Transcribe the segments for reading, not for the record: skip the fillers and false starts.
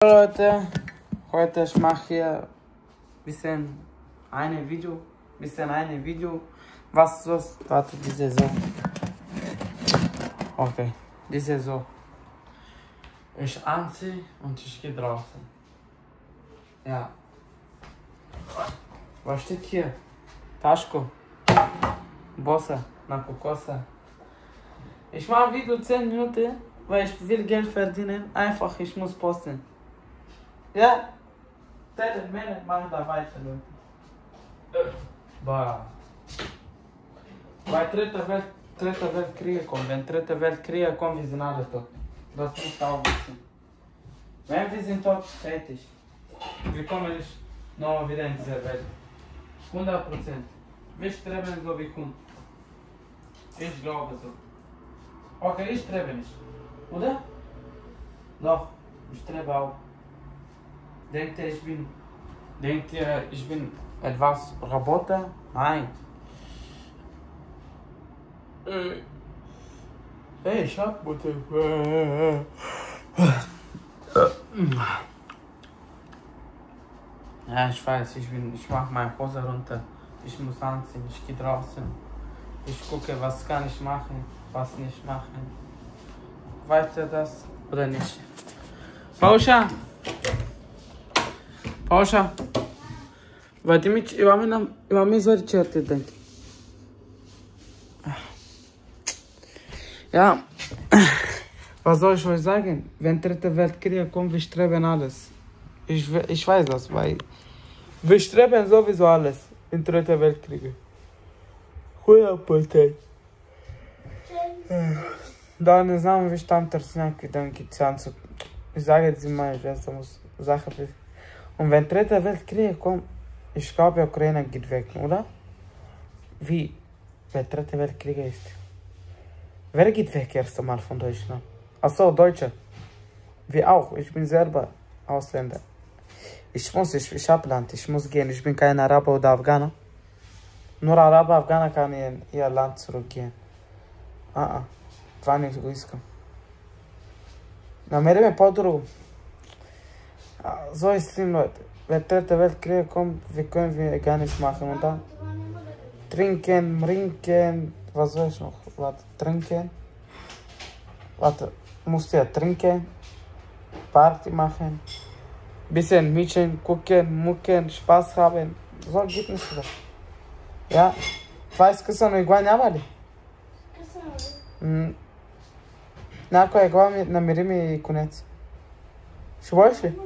Leute, heute ich mache hier ein Video, was los? Warte, diese so. Okay, diese so. Ich anziehe und ich gehe draußen. Ja. Was steht hier? Taschko, Bossa, Nakokosa. Ich mache Video 10 Minuten, weil ich will Geld verdienen. Einfach, ich muss posten. Ja? Männer machen da weiter, Leute. Bah. Weil dritter Weltkrieg kommt. Wenn dritter Weltkrieg kommt, wir sind alle tot. Das musst du auch wissen. Wenn wir sind tot, fertig. Wir kommen nicht nochmal wieder in diese Welt. 100%. Wir streben so wie Hund. Ich glaube so. Okay, ich strebe nicht. Oder? Doch, ich strebe auch. Denkt ihr, ich bin etwas Roboter? Nein. Hey, ich hab Mutter. Ja, ich weiß, ich mach meine Hose runter. Ich muss anziehen, ich gehe draußen. Ich gucke, was kann ich machen, was nicht machen. Weiter das oder nicht? Pausha! Pausha! Vai mi so ricette dentro. Ja, was soll ich euch sagen? Wenn dritte Weltkrieg kommt, wir streben alles. Ich weiß das, weil wir streben sowieso alles in dritte Weltkrieg. 100%. Da ne znam vi tam trsnjaki danki Zanzug. Ich sage jetzt immer, ich weiß, da muss Sache wissen. Und wenn dritter Weltkrieg kommt, ich glaube, Ukraine geht weg, oder? Wie? Wenn dritter Weltkrieg ist. Wer geht weg erst einmal von Deutschland? Achso, Deutsche. Wir auch. Ich bin selber Ausländer. Ich hab Land. Ich muss gehen. Ich bin kein Araber oder Afghaner. Nur Araber, Afghaner kann in ihr Land zurückgehen. Това не го искам. Намериме по-друго. So ist es, Leute. Wenn dritte Weltkrieg kommt, wir können wir gar nichts machen, oder? Trinken, was soll ich noch? Warte, trinken. Warte, musst ja trinken, Party machen, bisschen Mädchen gucken, mucken, Spaß haben. So geht nicht wieder. Ja? Weißt du, что igual нямали? Някой е глава ми, намери ми конец. Ще бъдеш ли?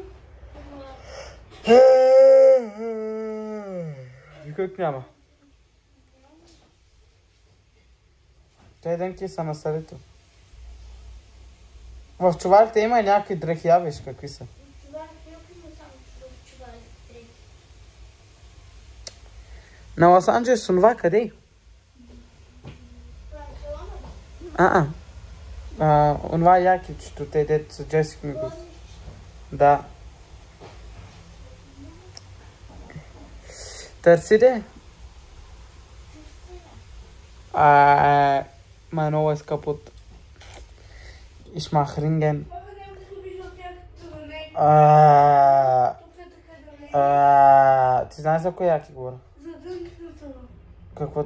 Никак няма. Те денки са на сърито. В чувалите има и някакви дрехи, я виж какви са. На Лос Анджелес онова къде? Онова якичето, те дето са Джесик ми го. Да. Търси де? Mein Ohr ist kaputt. Ich mach Ringen. Ти знаеш за коя яки говоря? Какво?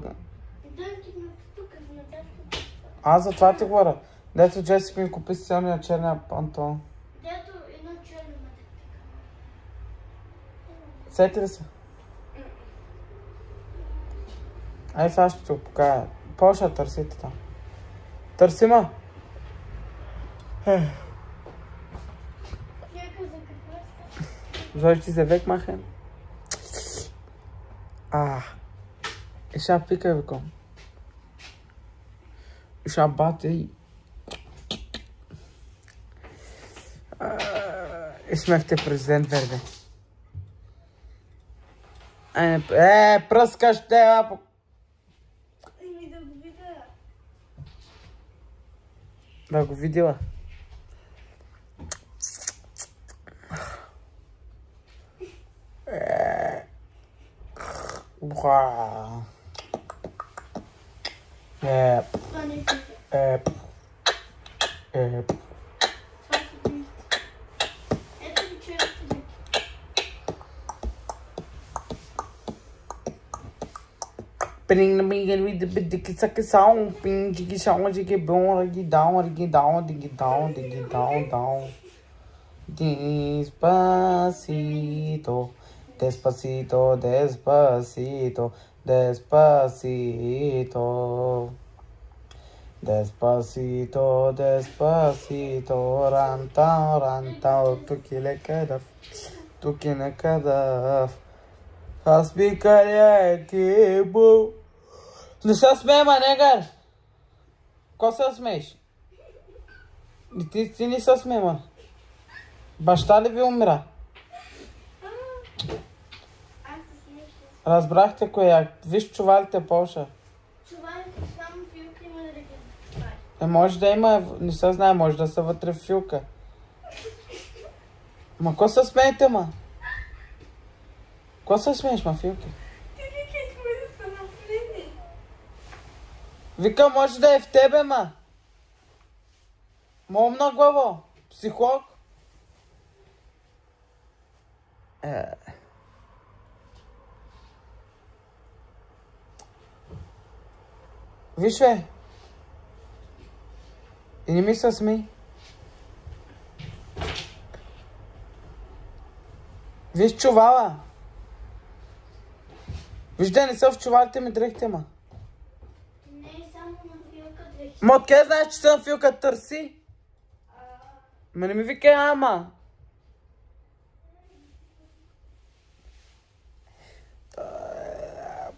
Аз за това ти говоря. Дето Джесик ми купи силния черния панталон. Дето едно черно ма така. Сети ли се? Ай, сега ще го покажа. По-ще търсите там. Търси ма! Soll ich diese wegmachen? Ich hab Pickel bekommen. Ich hab Batterie. Ich möchte Präsident werden. Пръскаш те, апо. Да го видела. Bring the big with the big dicky sound, ping jiggy sound, jiggy bone, riggy down, diggy down, diggy down, diggy down, down. Despacito, despacito, despacito, despacito. Despacito, despacito, ranta, tu que le cada. Hasbi kare que bu. Не се смей, ма, негър! Ко се смееш? Ти не се смей, ма. Баща ли ви умира? Аз се смея. Разбрахте коя. Виж чувалите Полша. Чувалите само филка има да ги чували. Може да има, не се знае, може да са вътре в филка. Ма ко се смеете, ма? Ко се смееш, ма, филки? Вика, може да е в тебе, ма. Момна главо. Психолог. Виж, бе. И не ми се смей. Виж чувала. Виж да не са в чувалите ми дрехте, ма. Не е само на филка дрехи. Ма откъде знаеш, че съм филка, търси? Ма не ми викай, ама.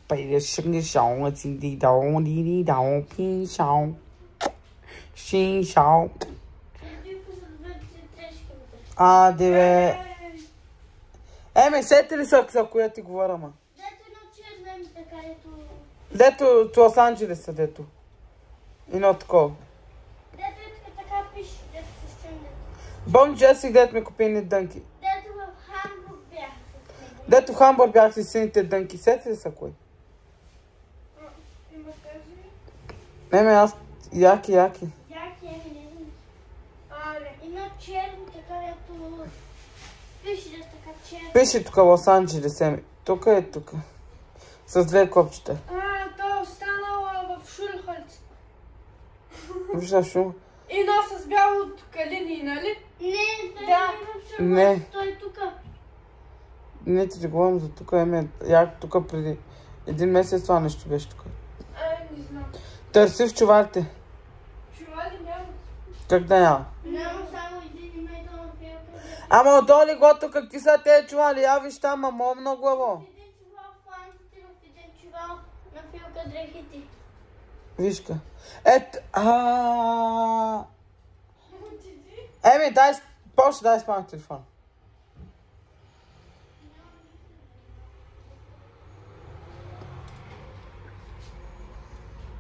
Bây sinh sống xin đi đâu đi đâu khi sống xin sống деве. Еме, сети ли са, за коя ти говоря, ма? Дето едно черно така, Дето от Лос Анджелес, дето. Едно такова. Дето е така пише, дето се щем дето. Бон Джесик, дето ми купи едни дънки. Дето в Хамбург бях с него. Дето в Хамбург бях си сините дънки. Сети ли са кой? Има кажи? Еме, аз яки. Яки, не знам. Едно черно така, дето пише, дето така черно. Пише тук Лос Анджелес, Еми. Тук е тук. С две копчета. То останала в Шульхолц. Виждаш шум? Едно с бяло калини, нали? Не, той Да. не е в Не. Той е тука. Не ти говорим за тук, Еми. Тук преди един месец това нещо беше тук. Не знам. Търси в чувалите. Чували няма. Как да няма? Няма само един има и долу филка. Ама отдоли гото, какви са те чували? Я виж там, мамо, много главо. Един чувал в фантите, в един чувал на филка дрехите. Вижка. Еми, дай, Полша, дай спам телефон.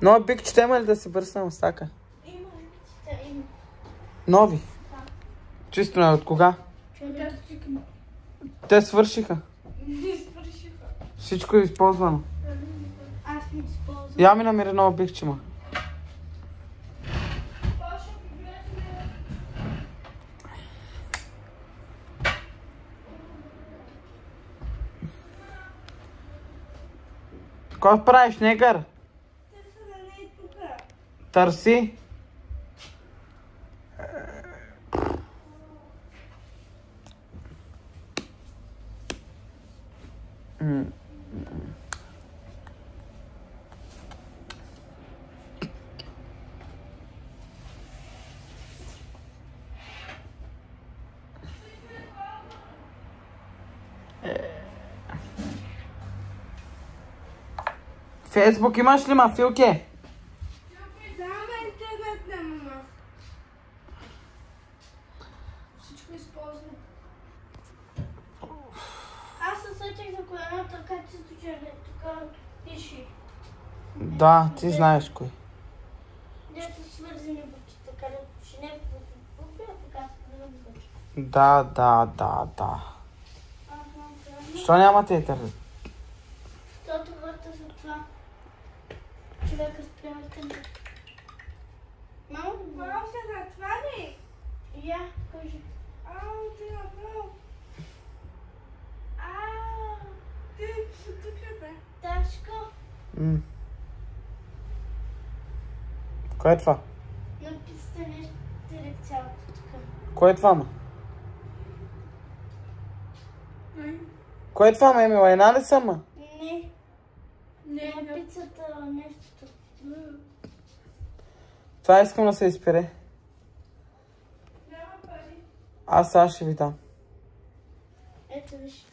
Но бикчета има ли да си бърсна устака? Има. Нови? Чисто не, от кога? Те свършиха. Не свършиха. Всичко е използвано. Аз не използвам. Я ми намери ново бикче, ма. Какво правиш, негър? Търси. Фейсбук имаш ли, ма, Филке? Само интернет нямам. Всичко използвам. Аз се сетих за коя така чисто черно. Тук пише. Да, ти знаеш кой. Дето свързани бутки, така да пише. Не бутки, а така свързани бутки. Да. Що нямате интернет? Защото върта за това. Човека спрямо интернет. Мамо, Малко се затвори. я, кажи. Ти направо. Ау, Ти тук бе. Ташко. Кое е това? Написате нещо директ цялото тук. Кое е това, ма? Кое е това, ма, Емила? Една ли са, ма? Не. Не, На пицата нещото. Това искам да се изпере. няма пари. Аз сега ще ви дам. Ето виж.